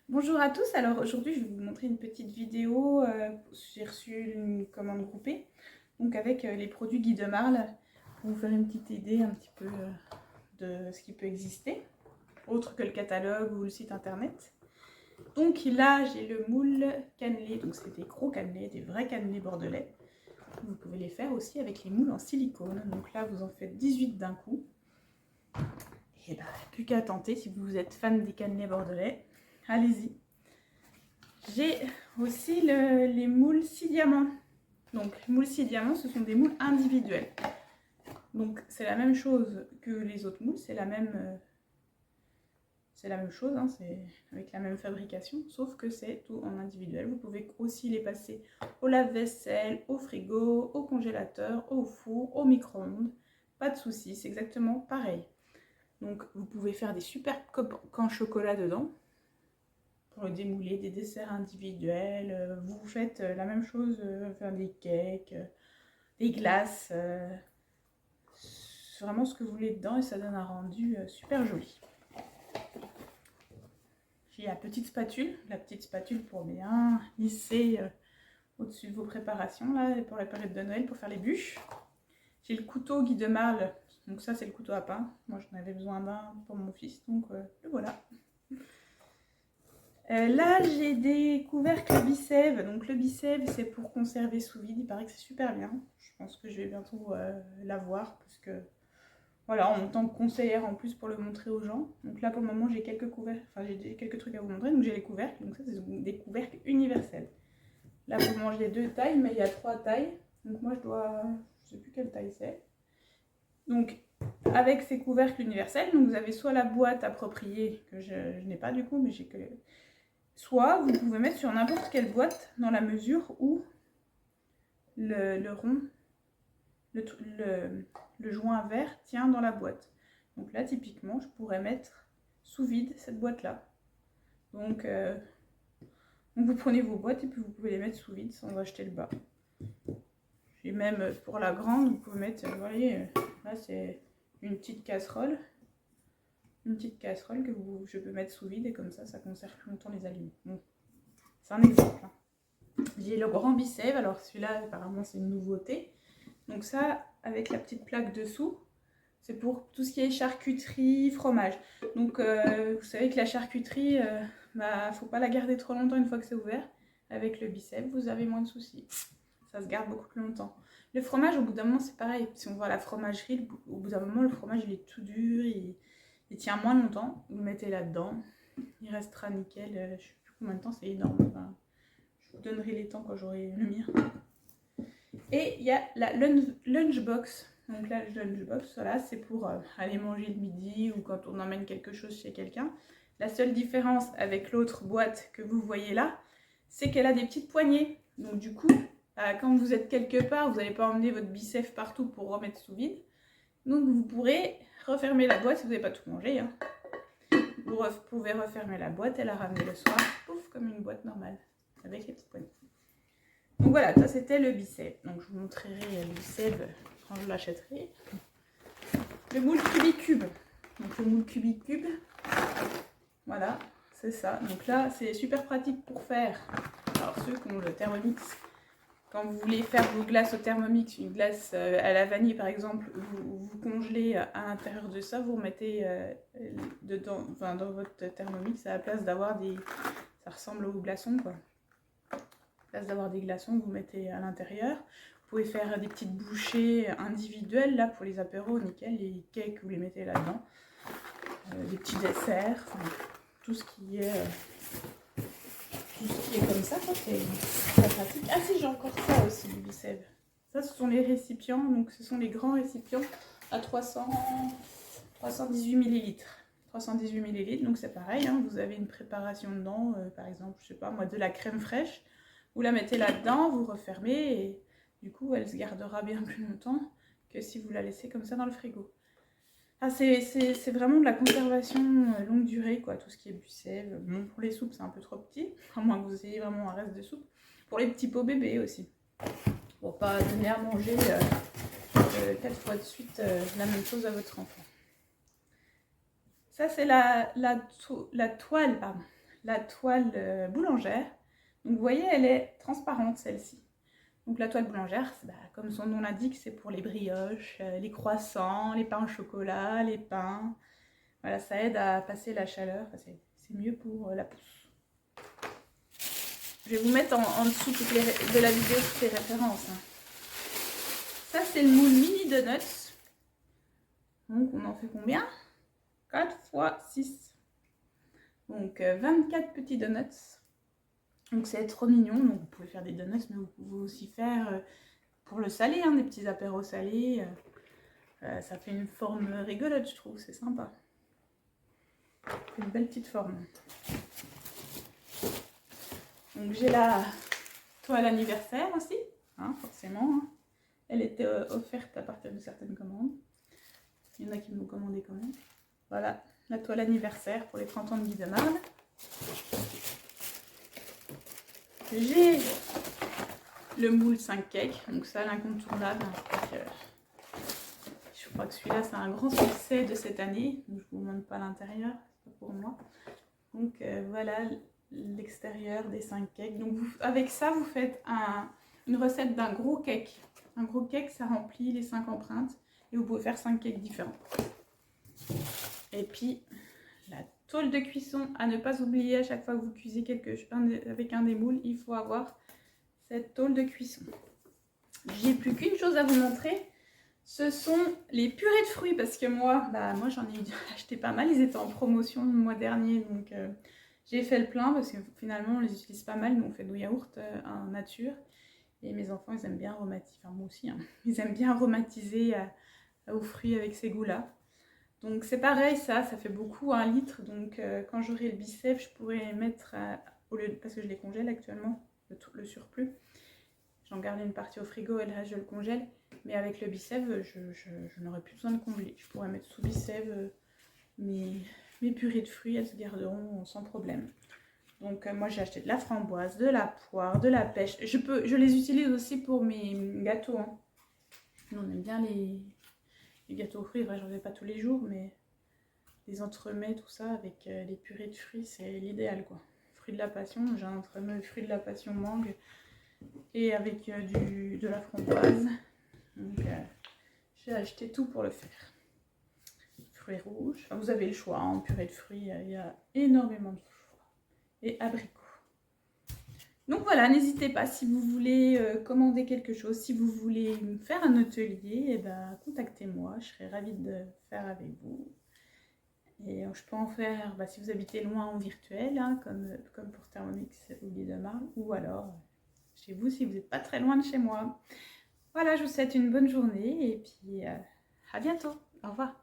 Bonjour à tous, alors aujourd'hui je vais vous montrer une petite vidéo, j'ai reçu une commande groupée, donc avec les produits Guy de Marle, pour vous faire une petite idée un petit peu de ce qui peut exister, autre que le catalogue ou le site internet. Donc là j'ai le moule cannelé, donc c'est des gros cannelés, des vrais cannelés bordelais. Vous pouvez les faire aussi avec les moules en silicone, donc là vous en faites 18 d'un coup. Et bah plus qu'à tenter si vous êtes fan des cannelés bordelais. Allez-y. J'ai aussi les moules 6 diamants. Donc, les moules 6 diamants, ce sont des moules individuels. Donc, c'est la même chose que les autres moules, c'est la même chose, hein, c'est avec la même fabrication, sauf que c'est tout en individuel. Vous pouvez aussi les passer au lave-vaisselle, au frigo, au congélateur, au four, au micro-ondes. Pas de soucis, c'est exactement pareil. Donc, vous pouvez faire des super croquants chocolat dedans. Pour démouler des desserts individuels, vous faites la même chose, faire des cakes, des glaces, c'est vraiment ce que vous voulez dedans et ça donne un rendu super joli. J'ai la petite spatule pour bien lisser au-dessus de vos préparations là, pour la période de Noël pour faire les bûches. J'ai le couteau Guy de Marle, donc ça c'est le couteau à pain, moi j'en avais besoin d'un pour mon fils, donc le voilà. Là, j'ai des couvercles Bicève. Donc, le Bicève, c'est pour conserver sous vide. Il paraît que c'est super bien. Je pense que je vais bientôt l'avoir. Parce que, voilà, en tant que conseillère en plus pour le montrer aux gens. Donc, là, pour le moment, j'ai quelques couvercles. Enfin, j'ai quelques trucs à vous montrer. Donc, j'ai les couvercles. Donc, ça, c'est des couvercles universels. Là, pour le moment, j'ai 2 tailles, mais il y a 3 tailles. Donc, moi, je sais plus quelle taille c'est. Donc, avec ces couvercles universels, donc vous avez soit la boîte appropriée, que je n'ai pas du coup, mais j'ai que... Soit vous pouvez mettre sur n'importe quelle boîte dans la mesure où le rond, le joint vert tient dans la boîte. Donc là, typiquement, je pourrais mettre sous vide cette boîte-là. Donc vous prenez vos boîtes et puis vous pouvez les mettre sous vide sans acheter le bas. Et même pour la grande, vous pouvez mettre, vous voyez, là c'est une petite casserole. Une petite casserole que je peux mettre sous vide et comme ça conserve plus longtemps les aliments. Bon, c'est un exemple. J'ai le grand Bicève, alors celui-là apparemment c'est une nouveauté. Donc ça, avec la petite plaque dessous, c'est pour tout ce qui est charcuterie, fromage. Donc vous savez que la charcuterie, faut pas la garder trop longtemps une fois que c'est ouvert. Avec le Bicève, vous avez moins de soucis. Ça se garde beaucoup plus longtemps. Le fromage, au bout d'un moment, c'est pareil. Si on va à la fromagerie, au bout d'un moment, le fromage il est tout dur, il tient moins longtemps. Vous le mettez là-dedans, il restera nickel. Je sais plus combien de temps, c'est énorme. Enfin, je vous donnerai les temps quand j'aurai le mien. Et il y a la lunchbox. Donc la lunchbox, voilà, c'est pour aller manger le midi ou quand on emmène quelque chose chez quelqu'un. La seule différence avec l'autre boîte que vous voyez là, c'est qu'elle a des petites poignées. Donc du coup, quand vous êtes quelque part, vous n'allez pas emmener votre bicef partout pour remettre sous vide. Donc vous pourrez refermer la boîte si vous n'avez pas tout mangé. Hein. Vous pouvez refermer la boîte et la ramener le soir, pouf, comme une boîte normale, avec les petites poignées. Donc voilà, ça c'était le Bicève. Donc je vous montrerai le Bicève quand je l'achèterai. Le moule Cubicube. Donc le moule Cubicube, voilà, c'est ça. Donc là, c'est super pratique pour faire. Alors ceux qui ont le Thermomix, quand vous voulez faire vos glaces au Thermomix, une glace à la vanille par exemple, vous congelez à l'intérieur de ça, vous remettez dedans, enfin dans votre Thermomix à la place d'avoir des... Ça ressemble aux glaçons quoi. Place d'avoir des glaçons, vous mettez à l'intérieur. Vous pouvez faire des petites bouchées individuelles là pour les apéros, nickel. Les cakes, vous les mettez là-dedans. Des petits desserts, enfin, tout ce qui est comme ça, c'est très pratique. Ah si, j'ai encore ça aussi du Bicève. Ça, ce sont les récipients, donc ce sont les grands récipients à 318 ml. 318 ml, donc c'est pareil, hein, vous avez une préparation dedans, par exemple, je sais pas moi, de la crème fraîche. Vous la mettez là-dedans, vous refermez et du coup elle se gardera bien plus longtemps que si vous la laissez comme ça dans le frigo. Ah, c'est vraiment de la conservation longue durée, quoi, tout ce qui est Bicève. Bon, pour les soupes, c'est un peu trop petit, à moins que vous ayez vraiment un reste de soupe. Pour les petits pots bébés aussi. Pour pas donner à manger 4 fois de suite la même chose à votre enfant. Ça, c'est la toile, pardon. la toile boulangère. Donc vous voyez, elle est transparente celle-ci. Donc la toile boulangère, comme son nom l'indique, c'est pour les brioches, les croissants, les pains au chocolat, les pains. Voilà, ça aide à passer la chaleur, enfin, c'est mieux pour la pousse. Je vais vous mettre en dessous de la vidéo toutes les références. Hein. Ça c'est le moule mini donuts. Donc on en fait combien? 4 x 6. Donc 24 petits donuts. Donc c'est trop mignon. Donc vous pouvez faire des donuts, mais vous pouvez aussi faire pour le salé, hein, des petits apéros salés. Ça fait une forme rigolote, je trouve. C'est sympa. Une belle petite forme. Donc j'ai la toile anniversaire aussi, hein, forcément. Hein. Elle était offerte à partir de certaines commandes. Il y en a qui m'ont commandé quand même. Voilà, la toile anniversaire pour les 30 ans de Guy de Marle. J'ai le moule 5 cakes, donc ça l'incontournable. Je crois que celui-là c'est un grand succès de cette année. Donc, je ne vous montre pas l'intérieur, c'est pas pour moi. Donc voilà l'extérieur des 5 cakes. Donc avec ça vous faites une recette d'un gros cake. Un gros cake ça remplit les 5 empreintes et vous pouvez faire 5 cakes différents. Et puis la tôle de cuisson à ne pas oublier à chaque fois que vous cuisez avec un des moules, il faut avoir cette tôle de cuisson. J'ai plus qu'une chose à vous montrer, ce sont les purées de fruits parce que moi j'en ai acheté pas mal, ils étaient en promotion le mois dernier donc j'ai fait le plein parce que finalement on les utilise pas mal, nous on fait nos yaourts en nature et mes enfants ils aiment bien aromatiser, enfin moi aussi hein, ils aiment bien aromatiser aux fruits avec ces goûts là. Donc c'est pareil, ça fait beaucoup, 1 litre. Donc quand j'aurai le bicève, je pourrais mettre, parce que je les congèle actuellement, le surplus. J'en garde une partie au frigo et le reste je le congèle. Mais avec le bicève, je n'aurai plus besoin de congeler. Je pourrais mettre sous bicève mes purées de fruits, elles se garderont sans problème. Donc moi j'ai acheté de la framboise, de la poire, de la pêche. Je les utilise aussi pour mes gâteaux. Hein. Nous, on aime bien les gâteaux aux fruits, j'en fais pas tous les jours, mais les entremets, tout ça, avec les purées de fruits, c'est l'idéal quoi. Fruits de la passion, j'ai un entremets fruits de la passion mangue et avec de la framboise. Donc j'ai acheté tout pour le faire. Fruits rouges, enfin, vous avez le choix, en purée de fruits, il y a énormément de choix. Et abricots. Donc voilà, n'hésitez pas si vous voulez commander quelque chose, si vous voulez faire un atelier, eh ben, contactez-moi, je serai ravie de faire avec vous. Et je peux en faire, si vous habitez loin en virtuel, hein, comme pour Thermomix ou Guy de Marle, ou alors chez vous si vous n'êtes pas très loin de chez moi. Voilà, je vous souhaite une bonne journée et puis à bientôt. Au revoir.